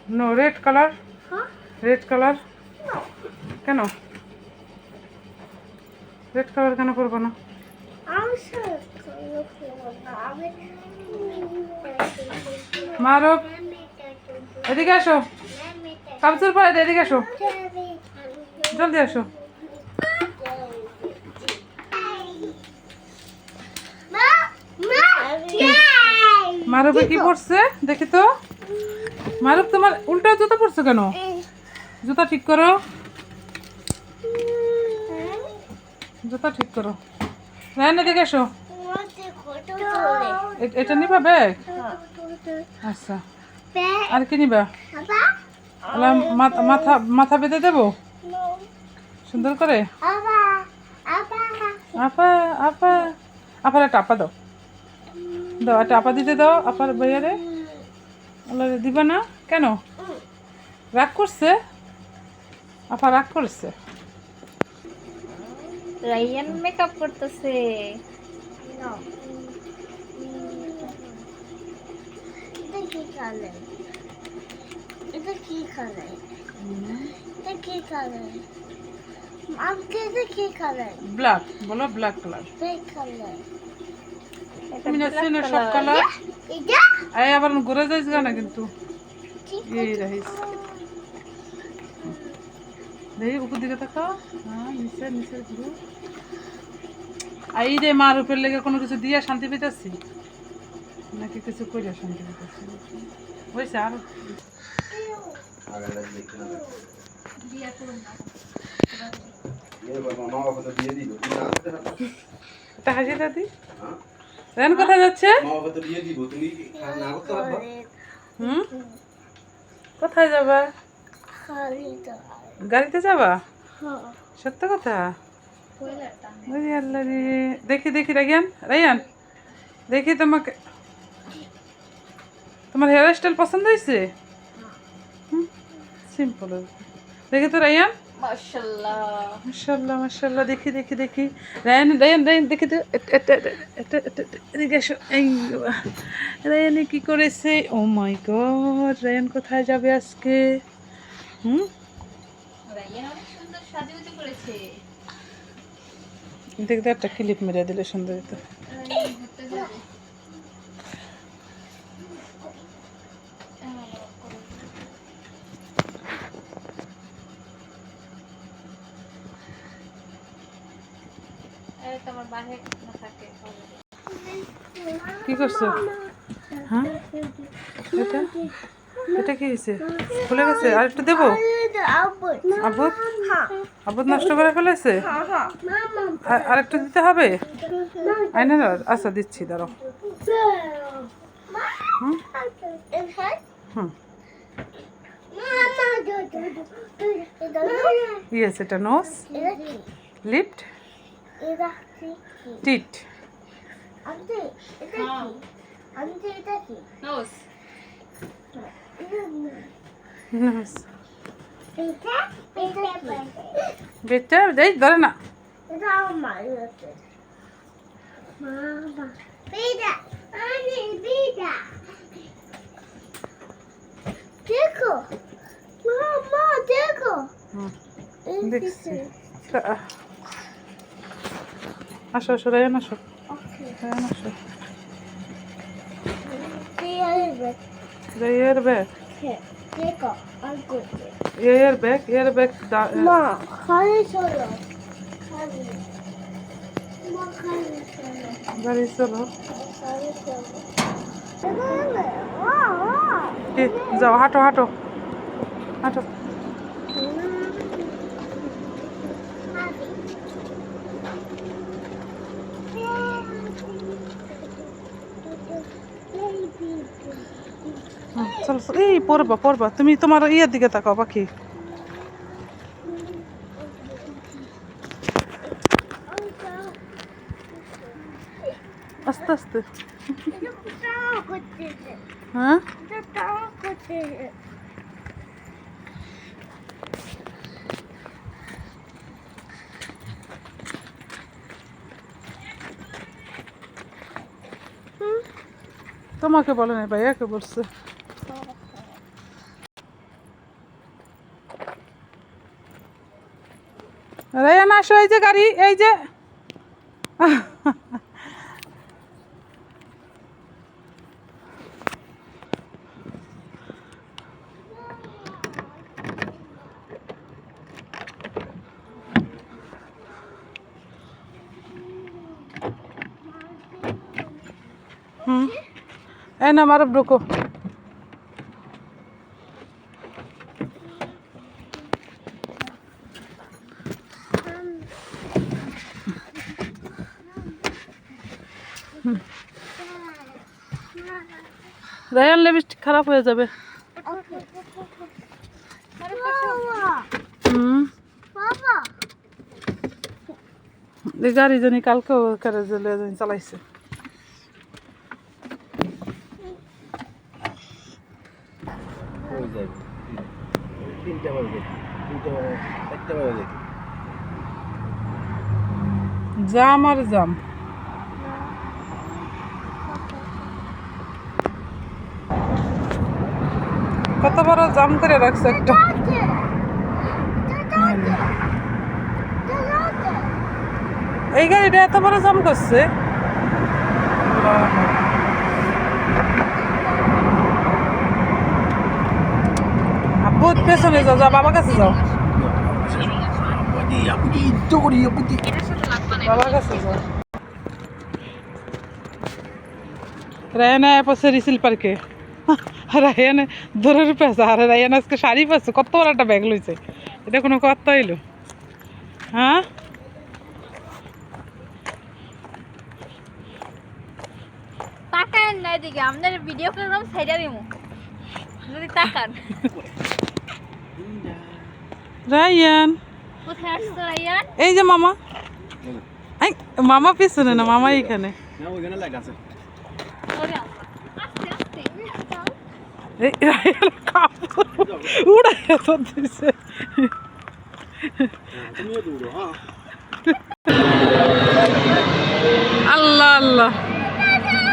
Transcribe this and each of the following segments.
No red colour red colour কেন red colour কেন করবো না মারুফ এদিকে আসো কাপড় পরে এদিকে আসো জলদি আসো মারুফে কি পড়ছে দেখি তো মারুফ তোমার উল্টা জুতা পড়ছে কেন জুতা ঠিক করো জুতা ঠিক করো রায়ন এদিকে আসো এটা নিবা ব্যাগ আচ্ছা আর কি নিবা মাথা মাথা বেঁধে দেবো সুন্দর করে আপা আপা আপার একটা আপা দাও দাও একটা আপা দিতে দাও আপার ভাইয়ারে দিবা না কেন রাগ করছে আপা রাগ করছে রায়ান মেকআপ করতেছে এটা কি কালার এটা কি কালার আমাকে এটা কি কালার ব্ল্যাক বলো ব্ল্যাক কালার ব্ল্যাক কালার তুমি না চেনো সব কালার এটা এই আবার ঘুরে যাইস না কিন্তু এই রহিস দেখি উপর দিকে তাকাও হ্যাঁ নিচে নিচে ঘুরো এই রে মার উপর লেগে কোনো কিছু দিয়া শান্তি পেতেছি নাকি কিছু করিয়া শান্তি পেতেছি হয়েছে আর একটা হাসি দাদি রেন কোথায় যাচ্ছে হুম কোথায় যাবা গাড়িতে যাবা সত্য কথা ওরে আল্লাহ রে দেখি দেখি রায়ান রায়ান দেখি তোমাকে তোমার হেয়ার স্টাইল পছন্দ হয়েছে সিম্পল দেখি তো রায়ান মাশাআল্লাহ মাশাআল্লাহ মাশাআল্লাহ দেখি দেখি দেখি রায়ান রায়ান রায়ান দেখি তো এদিকে এসো এই রায়ানে কি করেছে ও মাই গড রায়ান কোথায় যাবে আজকে রায়ান অনেক সুন্দর সাজুগুজু করেছে দেখতে একটা ক্লিপ মেরে দিলে সুন্দর হতো রায়ান ঘুরতে যাবে তোমার বাহে না থাকে কি করছো হ্যাঁ এটা এটা কি হয়েছে খুলে গেছে আর একটু দেবো আবুদ আবুদ নষ্ট করে ফেলেছে আর একটু দিতে হবে আইনার আচ্ছা দিচ্ছি দাঁড়াও হুম হুম ইয়েস এটা নোস লিফট টিট নোস নোস বেটা এই ধরে না দেখো মামা দেখো দেখছি আসো আসো রায়ান আসো রায়ান আসো এয়ার ব্যাগ দেখো এয়ার ব্যাগ মা খালি চলো খালি মা খালি চলো গাড়ি চলো খালি চলো কি যাও হাঁটো হাঁটো হাঁটো চলো চলো এই পড়বা পড়বা তুমি তোমার ইয়ের দিকে তাকাও পাখি আস্তে আস্তে হ্যাঁ তোমাকে বলে না ভাইয়াকে বলছে রায়ান আসো, এই যে গাড়ি, এই যে। এই না মারব ঢোকো। রায়ান লিপস্টিক খারাপ হয়ে যাবে। বাবা এই গাড়ি জানি কালকেও চালাইছে। জাম আর জাম। কত বড় জাম করে রাখছে একটা। এই গাড়িটা এত বড় জাম করছে। বহুত পেছনে যাও, যাও বাবার কাছে যাও, বাবার কাছে যাও। রায়ানা পড়ছে রিসিল পার্কে। রায়ানে দৌড়ের পেছে, আরে রায়ান আজকে শাড়ি পাচ্ছে, কত বড় একটা ব্যাগ লইছে। এটা কোনো কথা হইলো? হ্যাঁ, তাকান না এদিকে, আমাদের ভিডিও করলাম সাইডা দিমু, যদি তাকান। রায়ান কোথায় আসছো রায়ান? এই যে মামা। এই মামা পিছনে না, মামা এখানে। ওরে আল্লাহ, আস্তে আস্তে। এই রায়ান কাপড় উড়াইয়া তো দিছে। আল্লাহ আল্লাহ,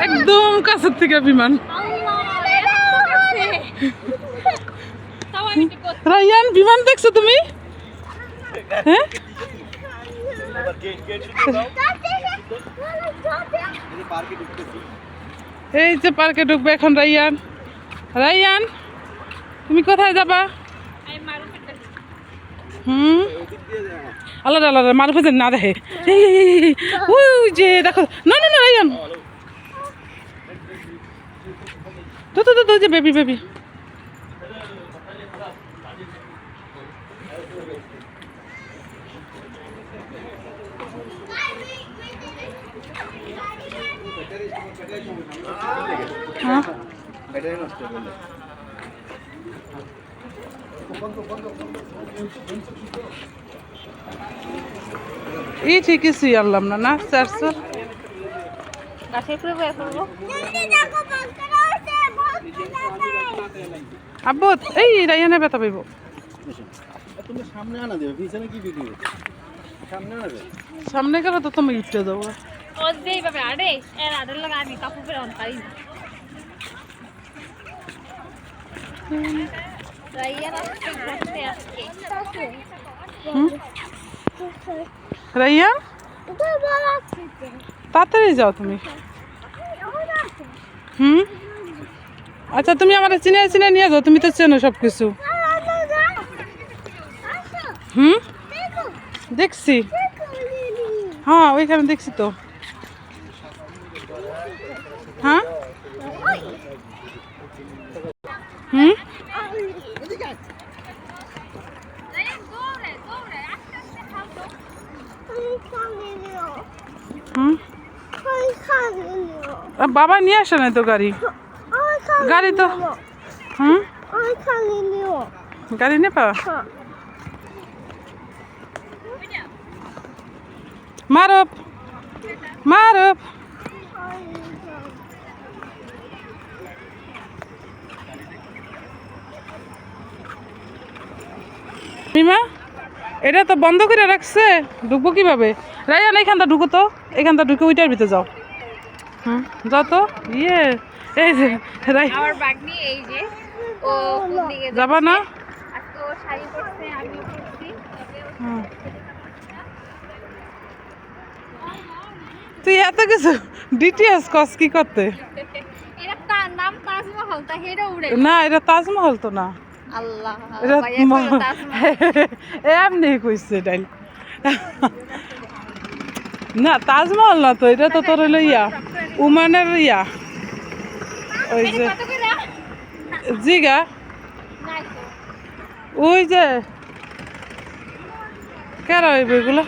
একদম কাছের থেকে বিমান। রায়ান বিমান দেখছো তুমি? হ্যাঁ, এই যে পার্কে ঢুকবে এখন রায়ান। রায়ান তুমি কোথায় যাবা? আল্লাহ আল্লাহ, মানুষ না দেখে। ওই যে দেখো, না না না রায়ান, তো তো তো যে বেবি বেবি। এই ঠিক কিছুই আনলাম না, না 400। আব্বু এই রায়ানে ব্যথা পাইব। তুমি সামনে আনা দেবে, পিছনে কি ভিডিও? সামনে আনাবে। সামনে গেলে তো তুমি উঠতে যাবো। ও দেই বাবা, আরে এর আড়ে লাগা আমি কাপড় পরে অন পারি না। রায়ান আসছে ঘুরতে আজকে। রায়ান তাড়াতাড়ি যাও তুমি। আচ্ছা তুমি আমার চিনে চিনে নিয়ে যাও, তুমি তো চেনো সব কিছু। দেখছি, হ্যাঁ ওইখানে দেখছি তো। হ্যাঁ বাবা নিয়ে আসে না তো গাড়ি, গাড়ি তো গাড়ি নেপা। মারব মারব। মিমা এটা তো বন্ধ করে রাখছে, ঢুকবো কিভাবে? রায়ান এইখানটা ঢুকো তো, এইখানটা ঢুকে ওইটার ভিতরে যাও। যাও তো। ইয়ে এই যে আমার ব্যাগ নিয়ে এই যে ও কোন দিকে যাবা না? আজকে ও শাড়ি পরছে, আমিও পরছি। তুই এত কিছু ডিটেলস কস কি করতে? এটা তার নাম তাজমহল, তা হেডে উড়ে না এটা তাজমহল তো না, আল্লাহ এটা ভাই এটা হলো তাজমহল। এমনি কইছে ডাইল। না তাজমহল না তো, এটা তো তোর হলো ইয়া উমানের ইয়া ওই এটা যে কত করে? জিগা নাই তো। ওই যে কেরা হইব এগুলো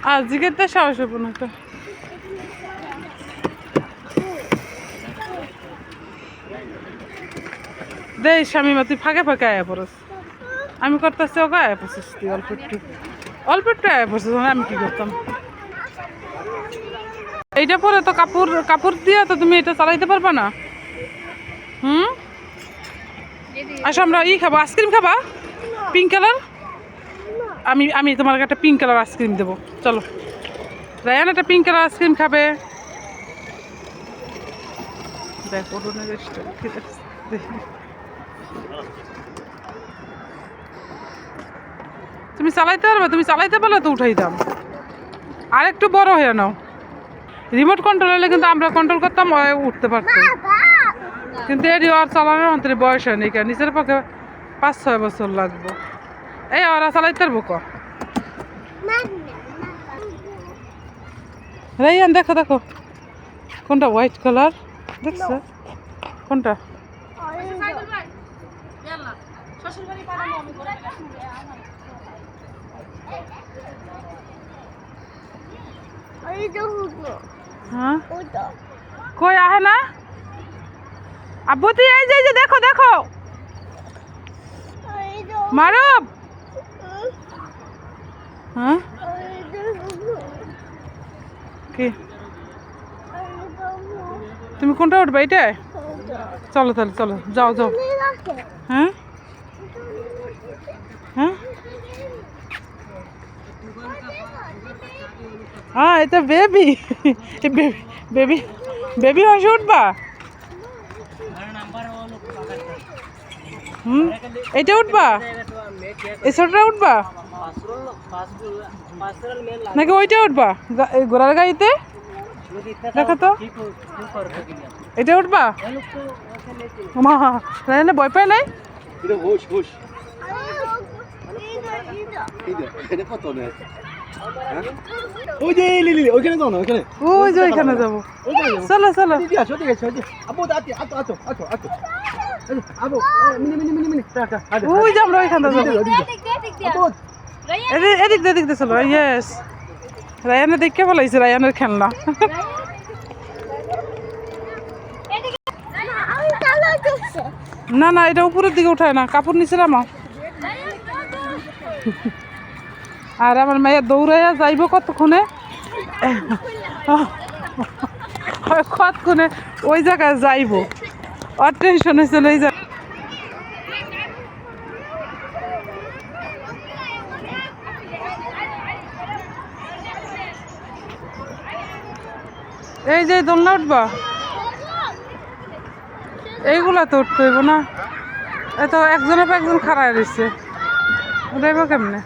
আর জিগের তো সাহস হইব না তো। দে স্বামীমা তুই ফাঁকে ফাঁকে আয়া পড়স, আমি করতেছি ওকে আয়া পড়ছিস তুই অল্প একটু আয়া পড়ছিস, আমি কি করতাম? এইটা পরে তো কাপড় দিয়ে তো তুমি এটা চালাইতে পারবা না। আসো আমরা খাবো, আইসক্রিম খাবা পিঙ্ক কালার? আমি তোমার একটা পিঙ্ক কালার আইসক্রিম দেবো, চলো। রায়ান একটা পিঙ্ক কালার আইসক্রিম খাবে। দেখো তুমি চালাইতে পারবে? তুমি চালাইতে পারলে তো উঠাই দাম, আর একটু বড় হয়ে নাও। রিমোট কন্ট্রোল হলে কিন্তু আমরা কন্ট্রোল করতাম, উঠতে পারতো। কিন্তু এটি আর চালানোর অন্তরে বয়স হয়নি, কেন নিচের পক্ষে 5-6 বছর লাগবো। এই ওরা চালাইতে পারবো ক? রাইয়ান দেখো দেখো কোনটা হোয়াইট কালার দেখছো? কোনটা? হ্যাঁ কই আহে না আব্বু? তুই এই যে দেখো দেখো মারব। হ্যাঁ কি তুমি কোনটা উঠবে? এইটাই? চলো তাহলে চলো, যাও যাও। হ্যাঁ হ্যাঁ হ্যাঁ এটা বেবি বেবি বেবি হয়েছে উঠবা? এইটা উঠবা? এই ছোটটা উঠবা নাকি ওইটা উঠবা? ঘোড়ার গাড়িতে দেখো তো, এটা উঠবা? মা রায়না ভয় পায় নাই? ওই যে লিলি ওইখানে যাও না, ওইখানে ওই যে ওইখানে যাবো, চলো চলো। দিদি আসো, ঠিক আছে। আবু দাঁতি আতো আতো আতো আতো আবু মিনি টাকা। ওই যে আমরা ওইখানে যাবো, আবু এদিক দিয়ে চলো। ইয়েস রায়ানে দেখে ফেলাইছে রায়ানের খেলনা। না না এটা উপরের দিকে উঠায় না, কাপড় নিচে নামাও। আর আমার মেয়ে দৌড়াইয়া যাইব কতক্ষণে, কতক্ষণে ওই জায়গায় যাইব, আর টেনশনে চলেই যায়। এই যে দোলনা উঠবা, এইগুলা তো উঠতে হইব না, এত একজনের পর একজন খাড়ায় রয়েছে, উঠাইব কেমনে?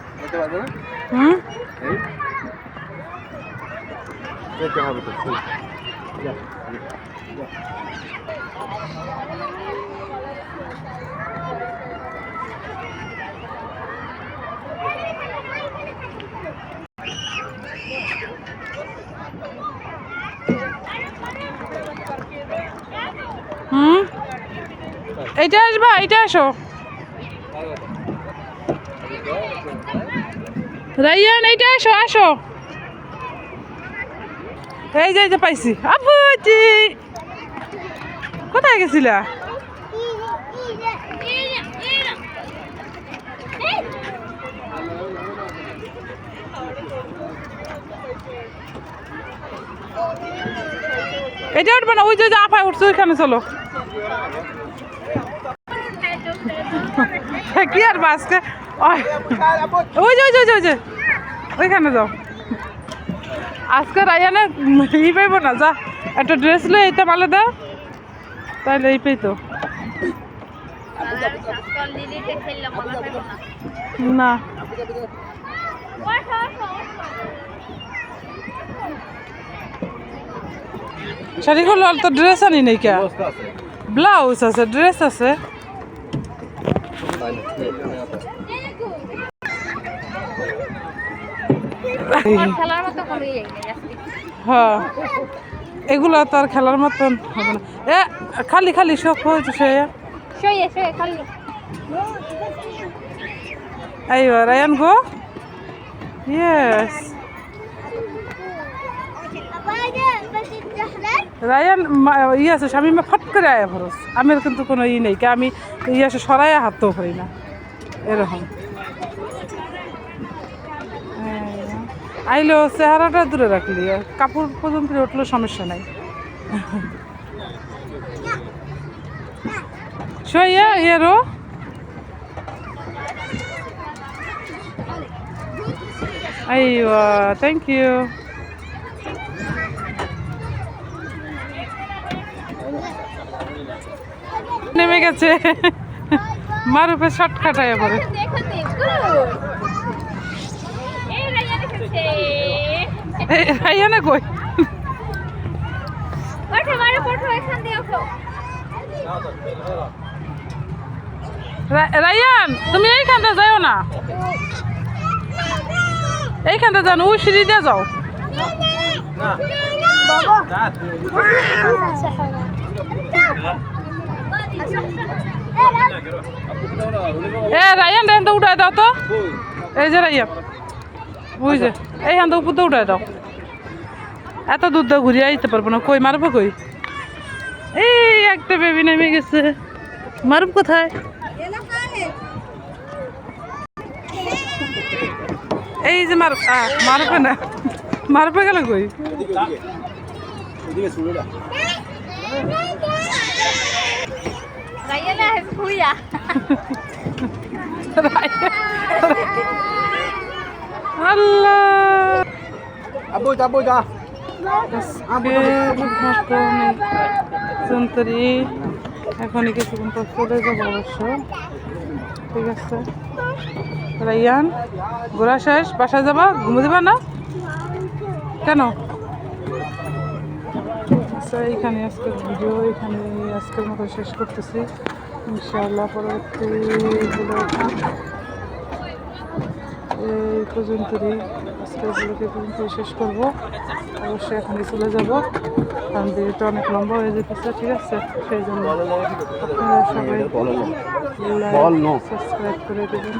এইটা আসবা, এইটা আসো রাইয়ান, এইটা আসো আসো। এই যে পাইছি। আপুজি কোথায় গেছিলা? এটা উঠবে না, ওই যে আপায় উঠছে ওইখানে চলো। কি আর বাসকে ওই যে ওইখানে যাও। আজকে রায়ানে ই পাইব না, যা একটা ড্রেস লই এইটা মালে দাও, তাইলে এই পাইতো না। শাড়িগুলো তো ড্রেস আনি নাই কে বস্তা আছে ব্লাউজ আছে ড্রেস আছে তাই না খেলার মতো করে যাই হ্যাঁ এগুলো তো আর খেলার মতন হবে না এ খালি খালি শখ হয়েছে সে শুয়ে শুয়ে খালি ايوه ريان جو يس রায়ান ইয়াসে আমি ফট করে আয়া খরচ আমি কিন্তু কোনো ই নেই কে আমি ইয়াসে সরাইয়া হাঁটতেও পারি না এরকম আইলেও চেহারাটা দূরে রাখলি কাপড় পর্যন্ত উঠলে সমস্যা নাই শোয়া ইয়ারো আইওয়া থ্যাংক ইউ নেমে গেছে মারুফে শর্ট কাটায় পরে রাইয়ানে কই রাইয়ান তুমি এইখানটা যাও না এইখানটা যান ওই সিঁড়ি দিয়ে যাও এ রাইয়ান রেন তো উঠায় দাও তো এই যে রাইয়ান ওই যে এইখান তো উপর তো উঠায় দাও এত দূর দিয়ে ঘুরিয়ে আইতে পারবো না কই মারবো কই এই একটা বেবি নেমে গেছে মারুফ কোথায় এই যে মারুফে না মারুফে গেল কই এদিকে শুনে না রাইয়ানা ফুইয়া আল্লাহ আব্বু যা যন্ত্রী এখনই কিছুক্ষণ পর চলে যাবো অবশ্য ঠিক আছে রাইয়ান ঘোরা শেষ বাসায় যাবা ঘুমো দিবা না কেন আচ্ছা এইখানে আজকের ভিডিও এখানে আজকের মতো শেষ করতেছি ইনশাআল্লাহ পরবর্তী এই পর্যন্তই আজকের ভিডিওটি পর্যন্ত শেষ করবো অবশ্যই এখানে চলে যাব কারণ ভিডিওটা অনেক লম্বা হয়ে যেতেছে ঠিক আছে সেই জন্য আপনারা সবাই সাবস্ক্রাইব করে দেবেন